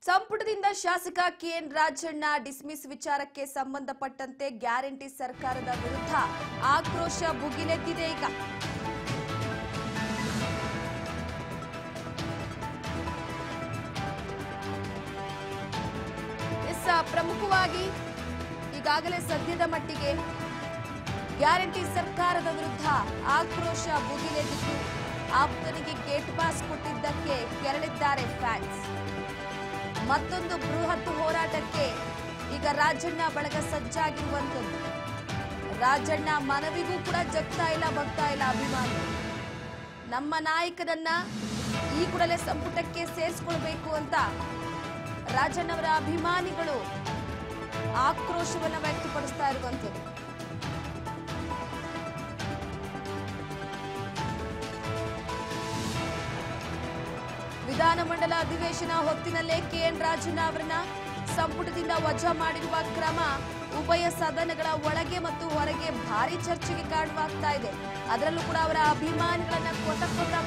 ಸಂಪುಟದಿಂದ ಶಾಸಕ K N Rajanna dismiss ವಿಚಾರಕ್ಕೆ ಸಂಬಂಧಪಟ್ಟಂತೆ ಗ್ಯಾರಂಟಿ ಸರ್ಕಾರದ ವಿರುದ್ಧ ಆಕ್ರೋಶ ಭುಗಿಲೆದ್ದಿದೆ ಈಗ. ಪ್ರಮುಖವಾಗಿ ಈಗಾಗಲೇ ಸದ್ಯದ ಮಟ್ಟಿಗೆ ಗ್ಯಾರಂಟಿ ಸರ್ಕಾರದ ವಿರುದ್ಧ ಆಕ್ರೋಶ ಭುಗಿಲೆದ್ದಿದ್ದು ಆಪ್ತನಿಗೆ ಗೇಟ್ ಪಾಸ್ ಕೊಟ್ಟಿದ್ದಕ್ಕೆ ಕೆರಳಿದ್ದಾರೆ ಫ್ಯಾನ್ಸ್. ಮತ್ತೊಂದು ಬೃಹತ್ ಹೋರಾಟಕ್ಕೆ ಈಗ ರಾಜಣ್ಣ ಬಳಗ ಸಜ್ಜಾಗಿರುವಂತದ್ದು. ರಾಜಣ್ಣ ಮನವಿಗೂ ಕೂಡ ಜಗ್ತಾ ಇಲ್ಲ ಬಗ್ತಾ ಇಲ್ಲ ಅಭಿಮಾನಿ. ನಮ್ಮ ನಾಯಕನನ್ನ ಈ ಕೂಡಲೇ ಸಂಪುಟಕ್ಕೆ ಸೇರಿಸಿಕೊಳ್ಬೇಕು ಅಂತ ರಾಜಣ್ಣವರ ಅಭಿಮಾನಿಗಳು ಆಕ್ರೋಶವನ್ನ ವ್ಯಕ್ತಪಡಿಸ್ತಾ ಇರುವಂತದ್ದು. ವಿಧಾನಮಂಡಲ ಅಧಿವೇಶನ ಹೊತ್ತಿನಲ್ಲೇ ಕೆಎನ್ ರಾಜಣ್ಣ ಅವರನ್ನ ಸಂಪುಟದಿಂದ ವಜಾ ಮಾಡಿರುವ ಕ್ರಮ ಉಭಯ ಸದನಗಳ ಒಳಗೆ ಮತ್ತು ಹೊರಗೆ ಭಾರಿ ಚರ್ಚೆಗೆ ಕಾರಣವಾಗ್ತಾ ಇದೆ. ಅದರಲ್ಲೂ ಕೂಡ ಅವರ ಅಭಿಮಾನಿಗಳನ್ನ ಕೊತ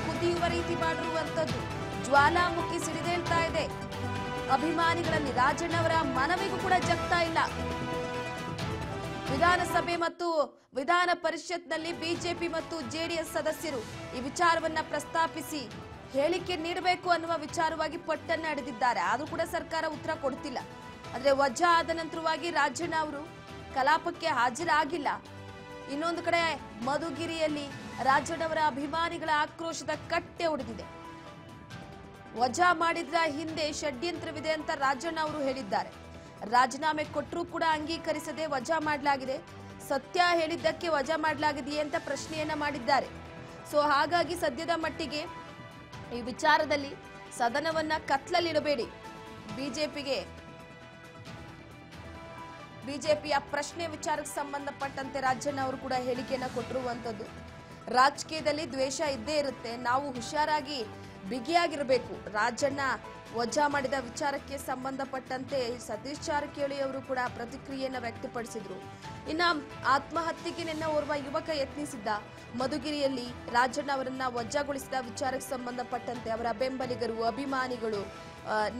ಕುದಿಯುವ ರೀತಿ ಮಾಡಿರುವಂತದ್ದು ಜ್ವಾಲಾಮುಖಿ ಸಿಡಿದೇಳ್ತಾ ಇದೆ ಅಭಿಮಾನಿಗಳಲ್ಲಿ. ರಾಜಣ್ಣ ಅವರ ಮನವಿಗೂ ಕೂಡ ಜಗ್ತಾ ಇಲ್ಲ. ವಿಧಾನಸಭೆ ಮತ್ತು ವಿಧಾನ ಪರಿಷತ್ನಲ್ಲಿ ಬಿಜೆಪಿ ಮತ್ತು ಜೆಡಿಎಸ್ ಸದಸ್ಯರು ಈ ವಿಚಾರವನ್ನ ಪ್ರಸ್ತಾಪಿಸಿ ಹೇಳಿಕೆ ನೀಡಬೇಕು ಅನ್ನುವ ವಿಚಾರವಾಗಿ ಪಟ್ಟನ್ನ ಹಿಡಿದಿದ್ದಾರೆ. ಆದ್ರೂ ಕೂಡ ಸರ್ಕಾರ ಉತ್ತರ ಕೊಡ್ತಿಲ್ಲ. ಅಂದ್ರೆ ವಜಾ ಆದ ನಂತರವಾಗಿ ರಾಜಣ್ಣ ಅವರು ಕಲಾಪಕ್ಕೆ ಹಾಜರಾಗಿಲ್ಲ. ಇನ್ನೊಂದು ಕಡೆ ಮಧುಗಿರಿಯಲ್ಲಿ ರಾಜಣ್ಣವರ ಅಭಿಮಾನಿಗಳ ಆಕ್ರೋಶದ ಕಟ್ಟೆ ಒಡೆದಿದೆ. ವಜಾ ಮಾಡಿದ್ರ ಹಿಂದೆ ಷಡ್ಯಂತ್ರವಿದೆ ಅಂತ ರಾಜಣ್ಣ ಅವರು ಹೇಳಿದ್ದಾರೆ. ರಾಜೀನಾಮೆ ಕೊಟ್ಟರೂ ಕೂಡ ಅಂಗೀಕರಿಸದೆ ವಜಾ ಮಾಡಲಾಗಿದೆ, ಸತ್ಯ ಹೇಳಿದ್ದಕ್ಕೆ ವಜಾ ಮಾಡಲಾಗಿದೆಯೇ ಅಂತ ಪ್ರಶ್ನೆಯನ್ನ ಮಾಡಿದ್ದಾರೆ. ಸೊ ಹಾಗಾಗಿ ಸದ್ಯದ ಮಟ್ಟಿಗೆ ಈ ವಿಚಾರದಲ್ಲಿ ಸದನವನ್ನ ಕತ್ಲಲ್ಲಿಡಬೇಡಿ, ಬಿಜೆಪಿಯ ಪ್ರಶ್ನೆ ವಿಚಾರಕ್ಕೆ ಸಂಬಂಧಪಟ್ಟಂತೆ ರಾಜಣ್ಣ ಅವರು ಕೂಡ ಹೇಳಿಕೆಯನ್ನ ಕೊಟ್ಟಿರುವಂತದ್ದು. ರಾಜಕೀಯದಲ್ಲಿ ದ್ವೇಷ ಇದ್ದೇ ಇರುತ್ತೆ, ನಾವು ಹುಷಾರಾಗಿ ಬಿಗಿಯಾಗಿರಬೇಕು. ರಾಜಣ್ಣ ವಜಾ ಮಾಡಿದ ವಿಚಾರಕ್ಕೆ ಸಂಬಂಧಪಟ್ಟಂತೆ ಸತೀಶ್ ಜಾರಕಿಹೊಳಿ ಅವರು ಕೂಡ ಪ್ರತಿಕ್ರಿಯೆಯನ್ನು ವ್ಯಕ್ತಪಡಿಸಿದ್ರು. ಇನ್ನ ಆತ್ಮಹತ್ಯೆಗೆ ನಿನ್ನ ಓರ್ವ ಯುವಕ ಯತ್ನಿಸಿದ್ದ. ಮಧುಗಿರಿಯಲ್ಲಿ ರಾಜಣ್ಣ ಅವರನ್ನ ವಜಾಗೊಳಿಸಿದ ವಿಚಾರಕ್ಕೆ ಸಂಬಂಧಪಟ್ಟಂತೆ ಅವರ ಬೆಂಬಲಿಗರು ಅಭಿಮಾನಿಗಳು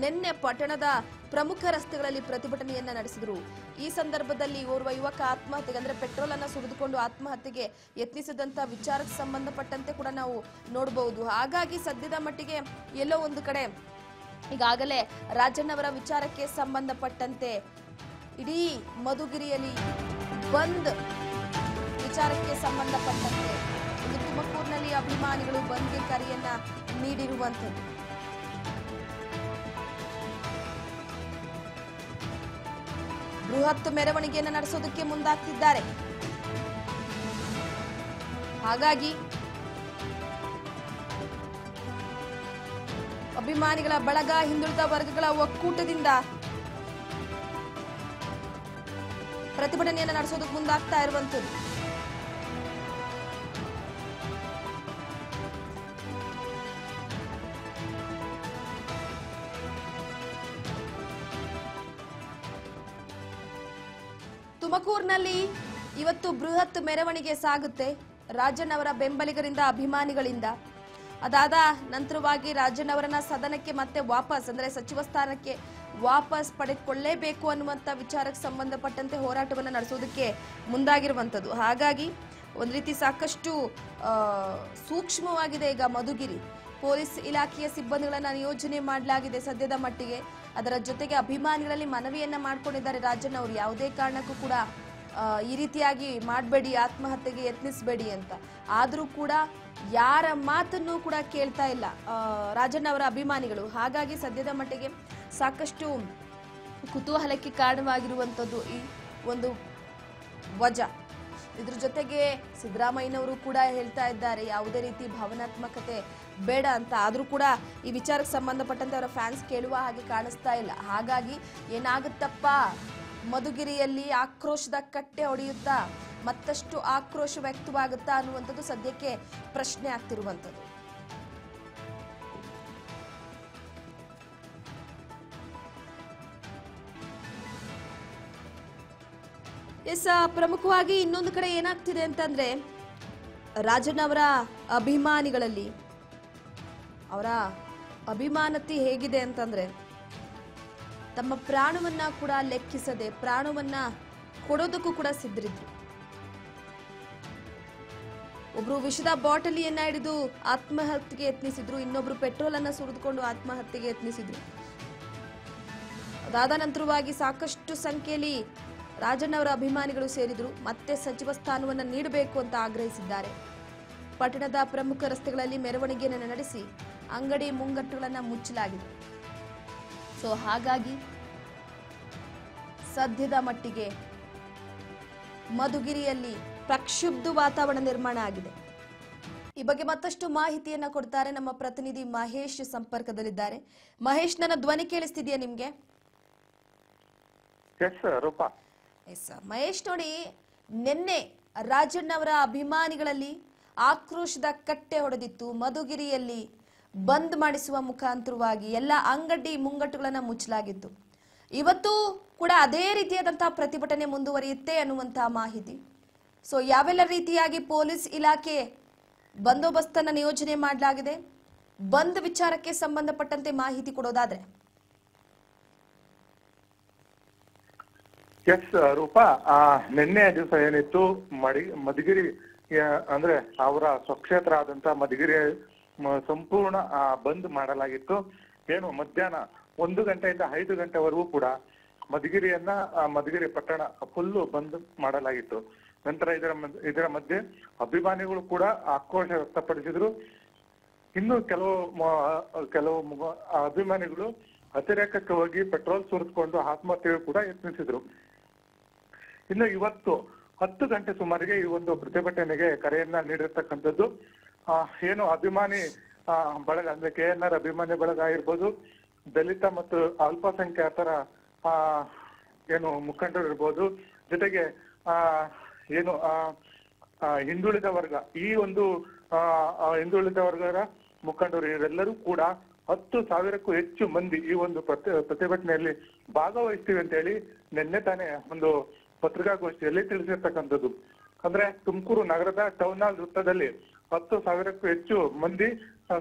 ನಿನ್ನೆ ಪಟ್ಟಣದ ಪ್ರಮುಖ ರಸ್ತೆಗಳಲ್ಲಿ ಪ್ರತಿಭಟನೆಯನ್ನ ನಡೆಸಿದ್ರು. ಈ ಸಂದರ್ಭದಲ್ಲಿ ಓರ್ವ ಯುವಕ ಆತ್ಮಹತ್ಯೆಗೆ ಅಂದ್ರೆ ಪೆಟ್ರೋಲ್ ಅನ್ನ ಸುರಿದುಕೊಂಡು ಆತ್ಮಹತ್ಯೆಗೆ ಯತ್ನಿಸಿದಂತ ವಿಚಾರಕ್ಕೆ ಸಂಬಂಧಪಟ್ಟಂತೆ ಕೂಡ ನಾವು ನೋಡಬಹುದು. ಹಾಗಾಗಿ ಸದ್ಯದ ಮಟ್ಟಿಗೆ ಎಲ್ಲೋ ಒಂದು ಕಡೆ ಈಗಾಗಲೇ ರಾಜಣ್ಣವರ ವಿಚಾರಕ್ಕೆ ಸಂಬಂಧಪಟ್ಟಂತೆ ಇಡೀ ಮಧುಗಿರಿಯಲ್ಲಿ ಬಂದ್ ವಿಚಾರಕ್ಕೆ ಸಂಬಂಧಪಟ್ಟಂತೆ ಇದು ತುಮಕೂರಿನಲ್ಲಿ ಅಭಿಮಾನಿಗಳು ಬಂದ್ಗೆ ಕರೆಯನ್ನ ನೀಡಿರುವಂತದ್ದು. ಬೃಹತ್ ಮೆರವಣಿಗೆಯನ್ನು ನಡೆಸೋದಕ್ಕೆ ಮುಂದಾಗ್ತಿದ್ದಾರೆ. ಹಾಗಾಗಿ ಅಭಿಮಾನಿಗಳ ಬಳಗ ಹಿಂದುಳಿದ ವರ್ಗಗಳ ಒಕ್ಕೂಟದಿಂದ ಪ್ರತಿಭಟನೆಯನ್ನು ನಡೆಸೋದಕ್ಕೆ ಮುಂದಾಗ್ತಾ ಇರುವಂತದ್ದು. ತುಮಕೂರಿನಲ್ಲಿ ಇವತ್ತು ಬೃಹತ್ ಮೆರವಣಿಗೆ ಸಾಗುತ್ತೆ ರಾಜಣ್ಣವರ ಬೆಂಬಲಿಗರಿಂದ ಅಭಿಮಾನಿಗಳಿಂದ. ಅದಾದ ನಂತರವಾಗಿ ರಾಜಣ್ಣವರನ್ನ ಸದನಕ್ಕೆ ಮತ್ತೆ ವಾಪಸ್ ಅಂದ್ರೆ ಸಚಿವ ಸ್ಥಾನಕ್ಕೆ ವಾಪಸ್ ಪಡೆದುಕೊಳ್ಳಲೇಬೇಕು ಅನ್ನುವಂಥ ವಿಚಾರಕ್ಕೆ ಸಂಬಂಧಪಟ್ಟಂತೆ ಹೋರಾಟವನ್ನು ನಡೆಸೋದಕ್ಕೆ ಮುಂದಾಗಿರುವಂಥದ್ದು. ಹಾಗಾಗಿ ಒಂದು ರೀತಿ ಸಾಕಷ್ಟು ಸೂಕ್ಷ್ಮವಾಗಿದೆ ಈಗ ಮಧುಗಿರಿ. ಪೊಲೀಸ್ ಇಲಾಖೆಯ ಸಿಬ್ಬಂದಿಗಳನ್ನ ನಿಯೋಜನೆ ಮಾಡಲಾಗಿದೆ ಸದ್ಯದ ಮಟ್ಟಿಗೆ. ಅದರ ಜೊತೆಗೆ ಅಭಿಮಾನಿಗಳಲ್ಲಿ ಮನವಿಯನ್ನ ಮಾಡ್ಕೊಂಡಿದ್ದಾರೆ ರಾಜಣ್ಣ ಅವರು, ಯಾವುದೇ ಕಾರಣಕ್ಕೂ ಕೂಡ ಈ ರೀತಿಯಾಗಿ ಮಾಡಬೇಡಿ, ಆತ್ಮಹತ್ಯೆಗೆ ಯತ್ನಿಸಬೇಡಿ ಅಂತ. ಆದರೂ ಕೂಡ ಯಾರ ಮಾತನ್ನು ಕೂಡ ಕೇಳ್ತಾ ಇಲ್ಲ ರಾಜಣ್ಣ ಅವರ ಅಭಿಮಾನಿಗಳು. ಹಾಗಾಗಿ ಸದ್ಯದ ಮಟ್ಟಿಗೆ ಸಾಕಷ್ಟು ಕುತೂಹಲಕ್ಕೆ ಕಾರಣವಾಗಿರುವಂಥದ್ದು ಈ ಒಂದು ವಜಾ. ಇದ್ರ ಜೊತೆಗೆ ಸಿದ್ದರಾಮಯ್ಯನವರು ಕೂಡ ಹೇಳ್ತಾ ಇದ್ದಾರೆ ಯಾವುದೇ ರೀತಿ ಭಾವನಾತ್ಮಕತೆ ಬೇಡ ಅಂತ. ಆದರೂ ಕೂಡ ಈ ವಿಚಾರಕ್ಕೆ ಸಂಬಂಧಪಟ್ಟಂತೆ ಅವರ ಫ್ಯಾನ್ಸ್ ಕೇಳುವ ಹಾಗೆ ಕಾಣಿಸ್ತಾ ಇಲ್ಲ. ಹಾಗಾಗಿ ಏನಾಗುತ್ತಪ್ಪ, ಮಧುಗಿರಿಯಲ್ಲಿ ಆಕ್ರೋಶದ ಕಟ್ಟೆ ಹೊಡೆಯುತ್ತಾ ಮತ್ತಷ್ಟು ಆಕ್ರೋಶ ವ್ಯಕ್ತವಾಗುತ್ತಾ ಅನ್ನುವಂಥದ್ದು ಸದ್ಯಕ್ಕೆ ಪ್ರಶ್ನೆ ಆಗ್ತಿರುವಂಥದ್ದು. ಪ್ರಮುಖವಾಗಿ ಇನ್ನೊಂದು ಕಡೆ ಏನಾಗ್ತಿದೆ ಅಂತಂದ್ರೆ ರಾಜಣ್ಣ ಅವರ ಅಭಿಮಾನಿಗಳಲ್ಲಿ ಅವರ ಅಭಿಮಾನತೆ ಹೇಗಿದೆ ಅಂತಂದ್ರೆ ತಮ್ಮ ಪ್ರಾಣವನ್ನ ಕೂಡ ಲೆಕ್ಕಿಸದೆ ಪ್ರಾಣವನ್ನ ಕೊಡೋದಕ್ಕೂ ಕೂಡ ಸಿದ್ಧರಿದ್ರು. ಒಬ್ರು ವಿಷದ ಬಾಟಲಿಯನ್ನ ಹಿಡಿದು ಆತ್ಮಹತ್ಯೆಗೆ ಯತ್ನಿಸಿದ್ರು, ಇನ್ನೊಬ್ರು ಪೆಟ್ರೋಲ್ ಅನ್ನ ಸುರಿದುಕೊಂಡು ಆತ್ಮಹತ್ಯೆಗೆ ಯತ್ನಿಸಿದ್ರು. ಅದಾದ ನಂತರವಾಗಿ ಸಾಕಷ್ಟು ಸಂಖ್ಯೆಯಲ್ಲಿ ರಾಜಣ್ಣ ಅವರ ಅಭಿಮಾನಿಗಳು ಸೇರಿದ್ರು. ಮತ್ತೆ ಸಚಿವ ಸ್ಥಾನವನ್ನ ನೀಡಬೇಕು ಅಂತ ಆಗ್ರಹಿಸಿದ್ದಾರೆ. ಪಟ್ಟಣದ ಪ್ರಮುಖ ರಸ್ತೆಗಳಲ್ಲಿ ಮೆರವಣಿಗೆಯನ್ನು ನಡೆಸಿ ಅಂಗಡಿ ಮುಂಗಟ್ಟುಗಳನ್ನ ಮುಚ್ಚಲಾಗಿದೆ. ಸೊ ಹಾಗಾಗಿ ಸದ್ಯದ ಮಟ್ಟಿಗೆ ಮಧುಗಿರಿಯಲ್ಲಿ ಪ್ರಕ್ಷುಬ್ಧ ವಾತಾವರಣ ನಿರ್ಮಾಣ ಆಗಿದೆ. ಈ ಬಗ್ಗೆ ಮತ್ತಷ್ಟು ಮಾಹಿತಿಯನ್ನ ಕೊಡ್ತಾರೆ ನಮ್ಮ ಪ್ರತಿನಿಧಿ ಮಹೇಶ್ ಸಂಪರ್ಕದಲ್ಲಿದ್ದಾರೆ. ಮಹೇಶ್, ನನ್ನ ಧ್ವನಿ ಕೇಳಿಸ್ತಿದ್ಯಾ ನಿಮ್ಗೆ? ಮಹೇಶ್, ನೋಡಿ, ನಿನ್ನೆ ರಾಜಣ್ಣ ಅವರ ಅಭಿಮಾನಿಗಳಲ್ಲಿ ಆಕ್ರೋಶದ ಕಟ್ಟೆ ಹೊಡೆದಿತ್ತು. ಮಧುಗಿರಿಯಲ್ಲಿ ಬಂದ್ ಮಾಡಿಸುವ ಮುಖಾಂತರವಾಗಿ ಎಲ್ಲ ಅಂಗಡಿ ಮುಂಗಟ್ಟುಗಳನ್ನ ಮುಚ್ಚಲಾಗಿತ್ತು. ಇವತ್ತು ಕೂಡ ಅದೇ ರೀತಿಯಾದಂತಹ ಪ್ರತಿಭಟನೆ ಮುಂದುವರಿಯುತ್ತೆ ಅನ್ನುವಂತಹ ಮಾಹಿತಿ. ಸೊ ಯಾವೆಲ್ಲ ರೀತಿಯಾಗಿ ಪೊಲೀಸ್ ಇಲಾಖೆ ಬಂದೋಬಸ್ತನ್ನ ನಿಯೋಜನೆ ಮಾಡಲಾಗಿದೆ, ಬಂದ್ ವಿಚಾರಕ್ಕೆ ಸಂಬಂಧಪಟ್ಟಂತೆ ಮಾಹಿತಿ ಕೊಡೋದಾದ್ರೆ? ಎಸ್ ರೂಪಾ, ನಿನ್ನೆ ದಿವಸ ಏನಿತ್ತು ಮಧುಗಿರಿ ಅಂದ್ರೆ ಅವರ ಸ್ವಕ್ಷೇತ್ರ ಆದಂತ ಮಧುಗಿರಿ ಸಂಪೂರ್ಣ ಬಂದ್ ಮಾಡಲಾಗಿತ್ತು. ಏನು ಮಧ್ಯಾಹ್ನ 1 ಗಂಟೆಯಿಂದ 5 ಗಂಟೆವರೆಗೂ ಕೂಡ ಮಧುಗಿರಿ ಪಟ್ಟಣ ಫುಲ್ಲು ಬಂದ್ ಮಾಡಲಾಗಿತ್ತು. ನಂತರ ಇದರ ಮಧ್ಯೆ ಅಭಿಮಾನಿಗಳು ಕೂಡ ಆಕ್ರೋಶ ವ್ಯಕ್ತಪಡಿಸಿದ್ರು. ಇನ್ನು ಕೆಲವು ಅಭಿಮಾನಿಗಳು ಅತಿರೇಕಕ್ಕೆ ಹೋಗಿ ಪೆಟ್ರೋಲ್ ಸುರಿದುಕೊಂಡು ಆತ್ಮಹತ್ಯೆಗೂ ಕೂಡ ಯತ್ನಿಸಿದ್ರು. ಇನ್ನು ಇವತ್ತು 10 ಗಂಟೆ ಸುಮಾರಿಗೆ ಈ ಒಂದು ಪ್ರತಿಭಟನೆಗೆ ಕರೆಯನ್ನ ನೀಡಿರ್ತಕ್ಕಂಥದ್ದು ಏನು ಅಭಿಮಾನಿ ಬಳಗ ಅಂದ್ರೆ KNR ಅಭಿಮಾನಿ ಬಳಗ ಆಗಿರ್ಬೋದು, ದಲಿತ ಮತ್ತು ಅಲ್ಪಸಂಖ್ಯಾತರ ಏನು ಮುಖಂಡರು ಇರ್ಬೋದು, ಜೊತೆಗೆ ಏನು ಹಿಂದುಳಿದ ವರ್ಗ, ಈ ಒಂದು ಹಿಂದುಳಿದ ವರ್ಗದ ಮುಖಂಡರು ಇವರೆಲ್ಲರೂ ಕೂಡ 10,000ಕ್ಕೂ ಹೆಚ್ಚು ಮಂದಿ ಈ ಒಂದು ಪ್ರತಿಭಟನೆಯಲ್ಲಿ ಭಾಗವಹಿಸ್ತೀವಿ ಅಂತ ಹೇಳಿ ನಿನ್ನೆ ತಾನೇ ಒಂದು ಪತ್ರಿಕಾಗೋಷ್ಠಿಯಲ್ಲಿ ತಿಳಿಸಿರ್ತಕ್ಕಂಥದ್ದು. ಅಂದ್ರೆ ತುಮಕೂರು ನಗರದ ಟೌನ್ ಹಾಲ್ ವೃತ್ತದಲ್ಲಿ 10,000ಕ್ಕೂ ಹೆಚ್ಚು ಮಂದಿ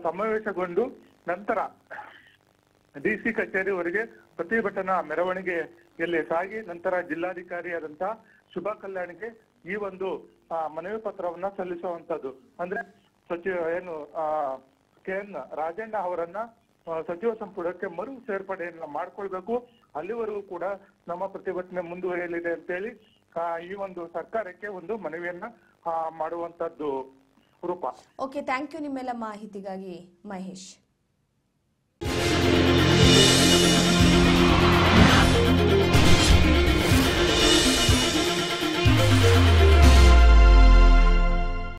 ಸಮಾವೇಶಗೊಂಡು ನಂತರ DC ಕಚೇರಿವರೆಗೆ ಪ್ರತಿಭಟನಾ ಮೆರವಣಿಗೆಯಲ್ಲಿ ಸಾಗಿ ನಂತರ ಜಿಲ್ಲಾಧಿಕಾರಿ ಆದಂತ ಶುಭಾ ಕಲ್ಯಾಣಿಗೆ ಈ ಒಂದು ಮನವಿ ಪತ್ರವನ್ನ ಸಲ್ಲಿಸುವಂತದ್ದು. ಅಂದ್ರೆ ಏನು KN ರಾಜಣ್ಣ ಅವರನ್ನ ಸಚಿವ ಸಂಪುಟಕ್ಕೆ ಮರು ಸೇರ್ಪಡೆಯನ್ನ ಮಾಡ್ಕೊಳ್ಬೇಕು, ಅಲ್ಲಿವರೆಗೂ ಕೂಡ ನಮ್ಮ ಪ್ರತಿಭಟನೆ ಮುಂದುವರಿಯಲಿದೆ ಅಂತೇಳಿ ಈ ಒಂದು ಸರ್ಕಾರಕ್ಕೆ ಒಂದು ಮನವಿಯನ್ನ ಮಾಡುವಂತದ್ದು ರೂಪ. ಓಕೆ, ಥ್ಯಾಂಕ್ ಯು ನಿಮ್ಮೆಲ್ಲ ಮಾಹಿತಿಗಾಗಿ ಮಹೇಶ್.